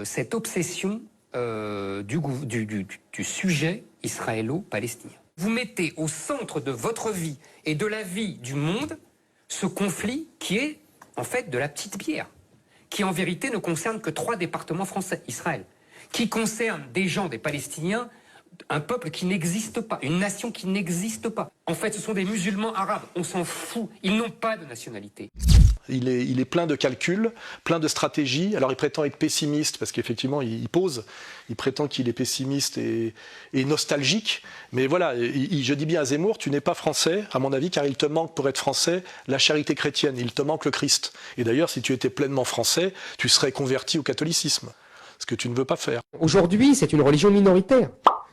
cette obsession du sujet israélo-palestinien. Vous mettez au centre de votre vie et de la vie du monde ce conflit qui est en fait de la petite bière, qui en vérité ne concerne que 3 départements français, Israël, qui concerne des gens, des Palestiniens, un peuple qui n'existe pas, une nation qui n'existe pas. En fait, ce sont des musulmans arabes, on s'en fout, ils n'ont pas de nationalité. Il est plein de calculs, plein de stratégies. Alors il prétend être pessimiste, parce qu'effectivement il prétend qu'il est pessimiste et nostalgique. Mais voilà, je dis bien à Zemmour, tu n'es pas français, à mon avis, car il te manque pour être français la charité chrétienne, il te manque le Christ. Et d'ailleurs, si tu étais pleinement français, tu serais converti au catholicisme, ce que tu ne veux pas faire. Aujourd'hui, c'est une religion minoritaire.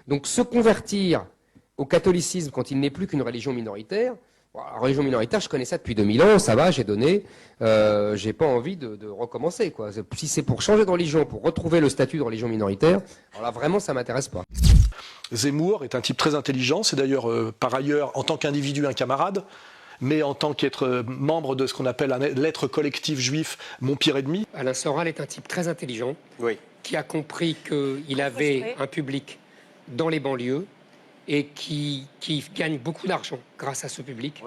Donc se convertir au catholicisme quand il n'est plus qu'une religion minoritaire, la religion minoritaire, je connais ça depuis 2000 ans, ça va, j'ai donné, j'ai pas envie de recommencer, quoi. Si c'est pour changer de religion, pour retrouver le statut de religion minoritaire, alors là vraiment ça m'intéresse pas. Zemmour est un type très intelligent, c'est d'ailleurs par ailleurs en tant qu'individu un camarade, mais en tant qu'être membre de ce qu'on appelle l'être collectif juif, mon pire ennemi. Alain Soral est un type très intelligent, qui a compris qu'il avait un public dans les banlieues, et qui gagne beaucoup d'argent grâce à ce public,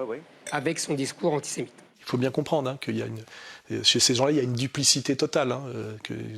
avec son discours antisémite. Il faut bien comprendre hein, qu'il y a chez ces gens-là, il y a une duplicité totale, hein,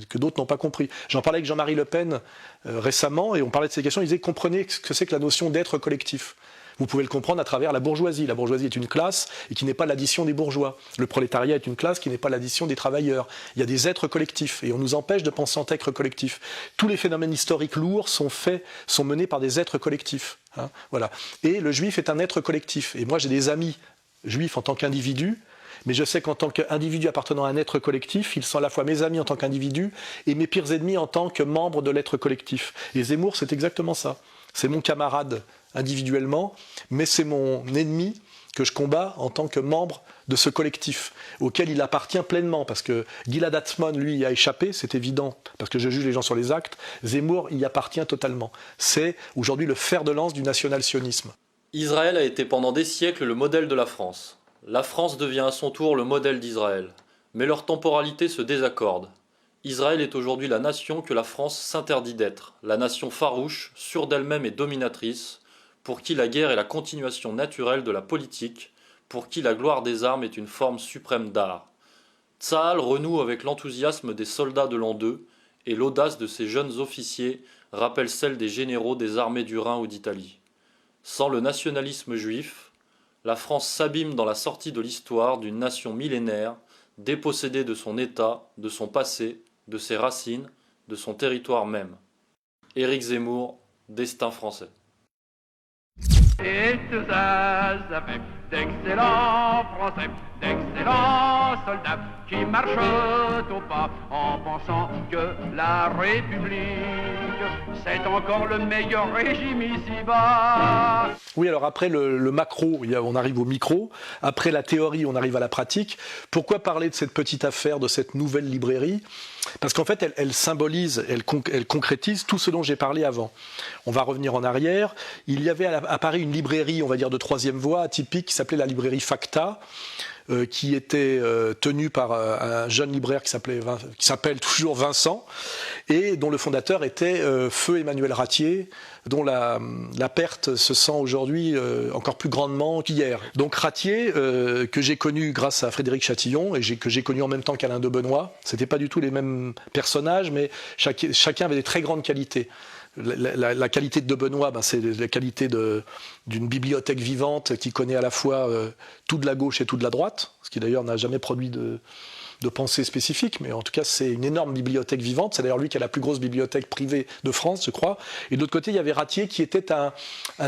que d'autres n'ont pas compris. J'en parlais avec Jean-Marie Le Pen récemment, et on parlait de ces questions, il disait « Comprenez ce que c'est que la notion d'être collectif ». Vous pouvez le comprendre à travers la bourgeoisie. La bourgeoisie est une classe et qui n'est pas l'addition des bourgeois. Le prolétariat est une classe qui n'est pas l'addition des travailleurs. Il y a des êtres collectifs et on nous empêche de penser en êtres collectifs. Tous les phénomènes historiques lourds sont menés par des êtres collectifs. Hein, voilà. Et le juif est un être collectif. Et moi j'ai des amis juifs en tant qu'individus, mais je sais qu'en tant qu'individu appartenant à un être collectif, ils sont à la fois mes amis en tant qu'individu et mes pires ennemis en tant que membres de l'être collectif. Et Zemmour, c'est exactement ça. C'est mon camarade individuellement, mais c'est mon ennemi que je combats en tant que membre de ce collectif, auquel il appartient pleinement, parce que Gilad Atzmon, lui, y a échappé, c'est évident, parce que je juge les gens sur les actes. Zemmour y appartient totalement. C'est aujourd'hui le fer de lance du national-sionisme. Israël a été pendant des siècles le modèle de la France. La France devient à son tour le modèle d'Israël. Mais leur temporalité se désaccorde. Israël est aujourd'hui la nation que la France s'interdit d'être, la nation farouche, sûre d'elle-même et dominatrice, pour qui la guerre est la continuation naturelle de la politique, pour qui la gloire des armes est une forme suprême d'art. Tsahal renoue avec l'enthousiasme des soldats de l'an 2, et l'audace de ses jeunes officiers rappelle celle des généraux des armées du Rhin ou d'Italie. Sans le nationalisme juif, la France s'abîme dans la sortie de l'histoire d'une nation millénaire, dépossédée de son État, de son passé, de ses racines, de son territoire même. Éric Zemmour, Destin français. Et tous avec d'excellents Français, d'excellents soldats qui marchent au pas en pensant que la République, c'est encore le meilleur régime ici-bas. Oui, alors après le macro, on arrive au micro. Après la théorie, on arrive à la pratique. Pourquoi parler de cette petite affaire, de cette nouvelle librairie ? Parce qu'en fait, elle symbolise, elle concrétise tout ce dont j'ai parlé avant. On va revenir en arrière. Il y avait à Paris une librairie, on va dire, de troisième voie, atypique, qui s'appelait la librairie Facta, qui était tenue par un jeune libraire qui s'appelle toujours Vincent, et dont le fondateur était Feu Emmanuel Ratier, dont la perte se sent aujourd'hui encore plus grandement qu'hier. Donc Ratier, que j'ai connu grâce à Frédéric Chatillon, et que j'ai connu en même temps qu'Alain de Benoît, c'était pas du tout les mêmes personnages, mais chacun avait des très grandes qualités. La qualité de Benoît, c'est la qualité d'une bibliothèque vivante qui connaît à la fois tout de la gauche et tout de la droite, ce qui d'ailleurs n'a jamais produit de pensée spécifique, mais en tout cas c'est une énorme bibliothèque vivante. C'est d'ailleurs lui qui a la plus grosse bibliothèque privée de France, je crois. Et de l'autre côté, il y avait Ratier qui était un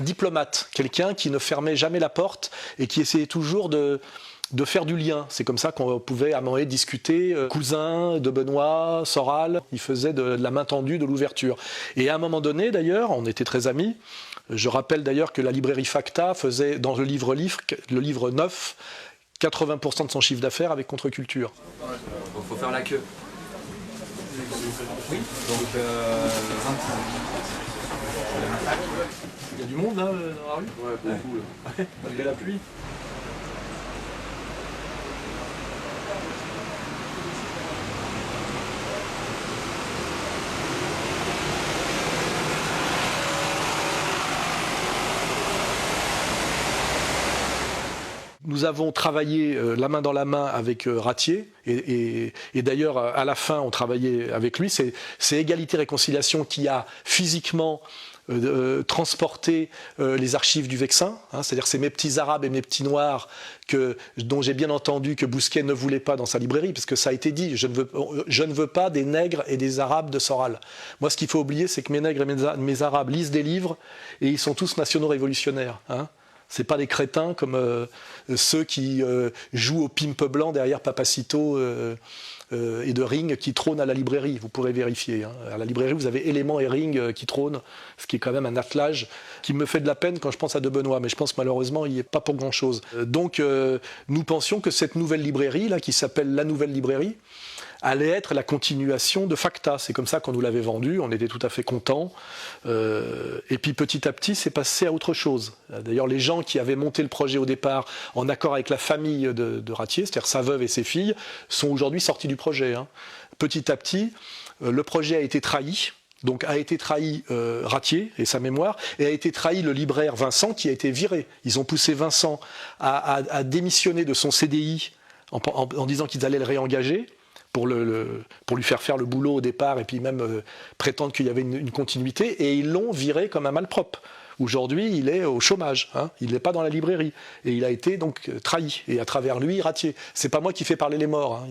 diplomate, quelqu'un qui ne fermait jamais la porte et qui essayait toujours de faire du lien. C'est comme ça qu'on pouvait à un moment donné discuter cousin de Benoît, Soral, il faisait de la main tendue, de l'ouverture. Et à un moment donné d'ailleurs, on était très amis, je rappelle d'ailleurs que la librairie Facta faisait dans le livre 9, 80% de son chiffre d'affaires avec Contre-Culture. Il faut faire la queue. Oui, donc 26. Il y a du monde là dans la rue ? Ouais, beaucoup. Malgré la pluie. Nous avons travaillé la main dans la main avec Ratier et d'ailleurs à la fin on travaillait avec lui. C'est Égalité-Réconciliation qui a physiquement transporté les archives du Vexin, hein, c'est-à-dire c'est mes petits arabes et mes petits noirs dont j'ai bien entendu que Bousquet ne voulait pas dans sa librairie, parce que ça a été dit, je ne veux pas des nègres et des arabes de Soral. Moi ce qu'il faut oublier c'est que mes nègres et mes arabes lisent des livres et ils sont tous nationaux révolutionnaires. Hein. C'est pas des crétins comme ceux qui jouent au pimp blanc derrière Papacito et de Ring qui trônent à la librairie. Vous pourrez vérifier. Hein. À la librairie, vous avez Élément et Ring qui trônent, ce qui est quand même un attelage qui me fait de la peine quand je pense à de Benoît. Mais je pense malheureusement, il n'y est pas pour grand-chose. Donc, nous pensions que cette nouvelle librairie, là, qui s'appelle La Nouvelle Librairie, allait être la continuation de Facta. C'est comme ça qu'on nous l'avait vendu, on était tout à fait contents. Et puis petit à petit, c'est passé à autre chose. D'ailleurs, les gens qui avaient monté le projet au départ, en accord avec la famille de Ratier, c'est-à-dire sa veuve et ses filles, sont aujourd'hui sortis du projet. Hein. Petit à petit, le projet a été trahi. Donc a été trahi Ratier et sa mémoire, et a été trahi le libraire Vincent qui a été viré. Ils ont poussé Vincent à démissionner de son CDI en disant qu'ils allaient le réengager. Pour lui faire le boulot au départ et puis même prétendre qu'il y avait une continuité, et ils l'ont viré comme un malpropre. Aujourd'hui, il est au chômage, hein. Il n'est pas dans la librairie. Et il a été donc trahi. Et à travers lui, ratié. C'est pas moi qui fais parler les morts, hein.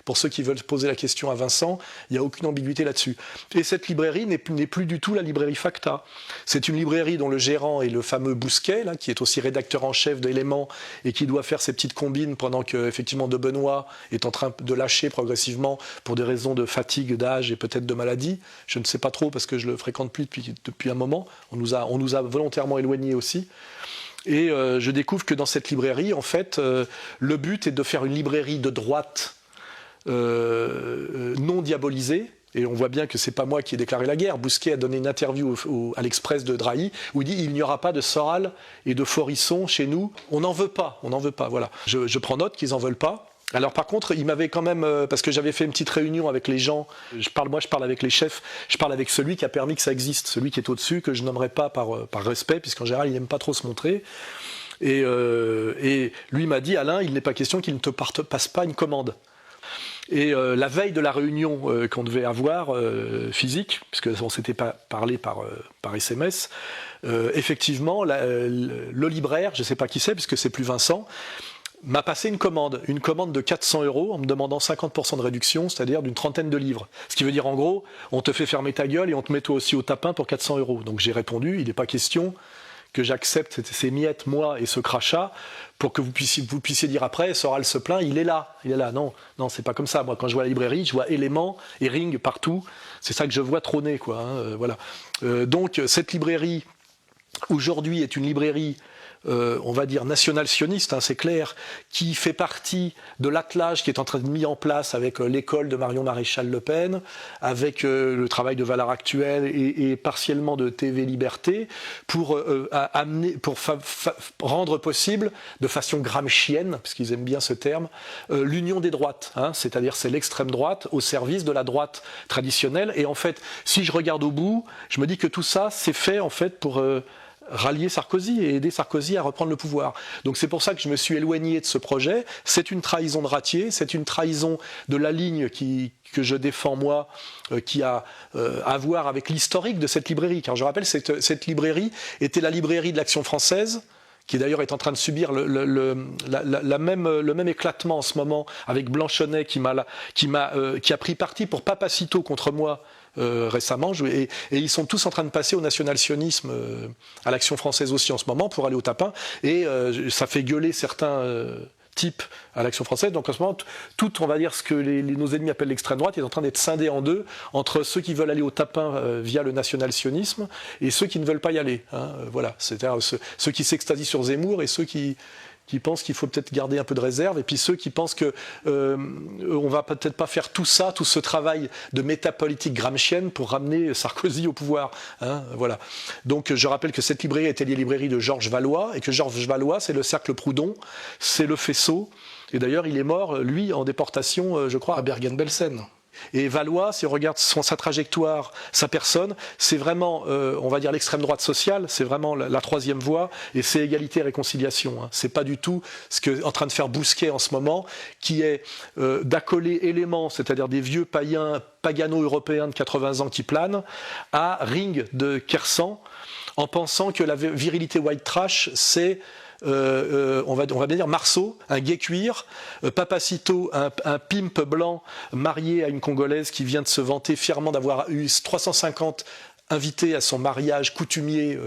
Pour ceux qui veulent poser la question à Vincent, il n'y a aucune ambiguïté là-dessus. Et cette librairie n'est plus du tout la librairie Facta. C'est une librairie dont le gérant est le fameux Bousquet, là, qui est aussi rédacteur en chef d'Éléments et qui doit faire ses petites combines pendant que, effectivement, De Benoît est en train de lâcher progressivement pour des raisons de fatigue, d'âge et peut-être de maladie. Je ne sais pas trop parce que je le fréquente plus depuis un moment. On nous a volontairement éloignés aussi. Et je découvre que dans cette librairie, en fait, le but est de faire une librairie de droite non diabolisée. Et on voit bien que c'est pas moi qui ai déclaré la guerre. Bousquet a donné une interview à l'Express de Drahi où il dit il n'y aura pas de Soral et de Forisson chez nous. On n'en veut pas. Voilà. Je prends note qu'ils n'en veulent pas. Alors par contre, il m'avait quand même, parce que j'avais fait une petite réunion avec les gens, je parle avec les chefs, je parle avec celui qui a permis que ça existe, celui qui est au-dessus, que je nommerai pas par respect, puisqu'en général il n'aime pas trop se montrer. Et lui m'a dit, Alain, il n'est pas question qu'il ne te passe pas une commande. Et la veille de la réunion qu'on devait avoir physique, puisqu'on s'était pas parlé par SMS, effectivement, le libraire, je ne sais pas qui c'est, puisque c'est plus Vincent, m'a passé une commande de 400 € en me demandant 50% de réduction, c'est-à-dire d'une trentaine de livres. Ce qui veut dire en gros, on te fait fermer ta gueule et on te met toi aussi au tapin pour 400 €. Donc j'ai répondu, il n'est pas question que j'accepte ces miettes, moi, et ce crachat, pour que vous puissiez dire après, Soral se plaint, il est là. Non, c'est pas comme ça. Moi, quand je vois la librairie, je vois Éléments et Ring partout. C'est ça que je vois trôner, quoi. Hein, voilà. Donc cette librairie, aujourd'hui, est une librairie on va dire national-sioniste, hein, c'est clair, qui fait partie de l'attelage qui est en train de mis en place avec l'école de Marion Maréchal Le Pen, avec le travail de Valeurs Actuelles et partiellement de TV Liberté, pour rendre possible, de façon gramscienne, parce qu'ils aiment bien ce terme, l'union des droites, hein, c'est-à-dire c'est l'extrême droite au service de la droite traditionnelle. Et en fait, si je regarde au bout, je me dis que tout ça, c'est fait en fait pour rallier Sarkozy et aider Sarkozy à reprendre le pouvoir. Donc c'est pour ça que je me suis éloigné de ce projet. C'est une trahison de ratier, c'est une trahison de la ligne que je défends moi, qui a à voir avec l'historique de cette librairie. Car je rappelle, cette librairie était la librairie de l'Action française, qui d'ailleurs est en train de subir le même éclatement en ce moment avec Blanchonnet qui a pris parti pour Papacito contre moi récemment, et ils sont tous en train de passer au national-sionisme, à l'Action française aussi en ce moment, pour aller au tapin, et ça fait gueuler certains types à l'Action française. Donc en ce moment, tout, on va dire, ce que nos ennemis appellent l'extrême droite est en train d'être scindé en deux, entre ceux qui veulent aller au tapin via le national-sionisme et ceux qui ne veulent pas y aller. Hein, voilà, c'est-à-dire ceux qui s'extasient sur Zemmour et ceux qui pensent qu'il faut peut-être garder un peu de réserve, et puis ceux qui pensent que on va peut-être pas faire tout ce travail de métapolitique gramscienne pour ramener Sarkozy au pouvoir. Hein, voilà. Donc je rappelle que cette librairie était la librairie de Georges Valois, et que Georges Valois, c'est le Cercle Proudhon, c'est le Faisceau, et d'ailleurs il est mort, lui, en déportation, je crois, à Bergen-Belsen. Et Valois, si on regarde sa trajectoire, sa personne, c'est vraiment, on va dire, l'extrême droite sociale, c'est vraiment la troisième voie, et c'est égalité et réconciliation. Hein. C'est pas du tout ce qu'est en train de faire Bousquet en ce moment, qui est d'accoler Éléments, c'est-à-dire des vieux païens pagano-européens de 80 ans qui planent, à Ring de Kersan, en pensant que la virilité white trash, c'est on va bien dire Marceau, un gay cuir, Papacito, un pimp blanc marié à une Congolaise qui vient de se vanter fièrement d'avoir eu 350 invités à son mariage coutumier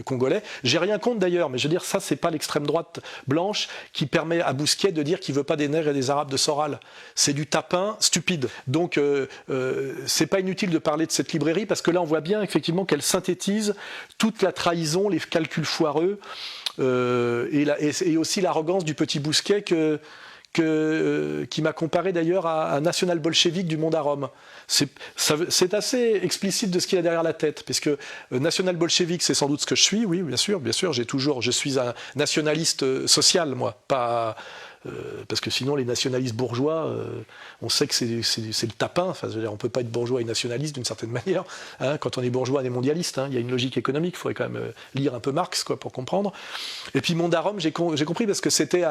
congolais. J'ai rien contre d'ailleurs, mais je veux dire, ça c'est pas l'extrême droite blanche qui permet à Bousquet de dire qu'il veut pas des nègres et des arabes de Soral. C'est du tapin stupide. Donc c'est pas inutile de parler de cette librairie, parce que là on voit bien effectivement qu'elle synthétise toute la trahison, les calculs foireux, et aussi l'arrogance du petit Bousquet qui m'a comparé d'ailleurs à un national-bolchevique du monde à Rome. C'est assez explicite de ce qu'il a derrière la tête, puisque national-bolchevique, c'est sans doute ce que je suis, oui, bien sûr, je suis un nationaliste social, moi, pas parce que sinon les nationalistes bourgeois, on sait que c'est le tapin. Enfin, on ne peut pas être bourgeois et nationaliste d'une certaine manière. Hein. Quand on est bourgeois, on est mondialiste. Hein. Il y a une logique économique. Il faudrait quand même lire un peu Marx, quoi, pour comprendre. Et puis Mondarom, j'ai compris parce que c'était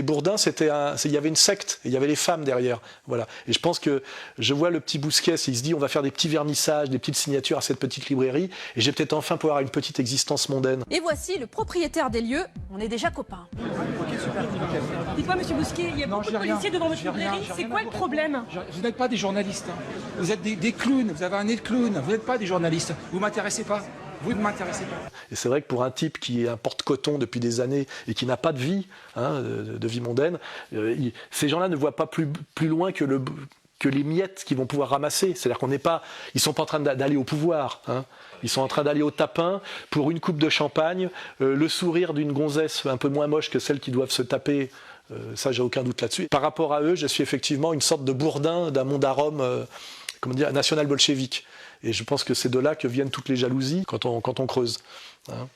Bourdin, il y avait une secte, et il y avait les femmes derrière. Voilà. Et je pense que je vois le petit Bousquet, il se dit on va faire des petits vernissages, des petites signatures à cette petite librairie, et j'ai peut-être enfin pouvoir avoir une petite existence mondaine. Et voici le propriétaire des lieux. On est déjà copains. Dites-moi, monsieur Bousquet, il y a beaucoup de policiers devant votre librairie. C'est quoi le problème? Vous n'êtes pas des journalistes. Hein. Vous êtes des clowns. Vous avez un nez de clown. Vous n'êtes pas des journalistes. Vous ne m'intéressez pas. Vous ne m'intéressez pas. Et c'est vrai que pour un type qui est un porte-coton depuis des années et qui n'a pas de vie, hein, de vie mondaine, ces gens-là ne voient pas plus loin que les miettes qu'ils vont pouvoir ramasser. C'est-à-dire ils sont pas en train d'aller au pouvoir. Hein. Ils sont en train d'aller au tapin pour une coupe de champagne, le sourire d'une gonzesse un peu moins moche que celle qu'ils doivent se taper. Ça, j'ai aucun doute là-dessus. Par rapport à eux, je suis effectivement une sorte de Bourdin d'un Mondarom, national bolchevique. Et je pense que c'est de là que viennent toutes les jalousies quand on creuse. Hein.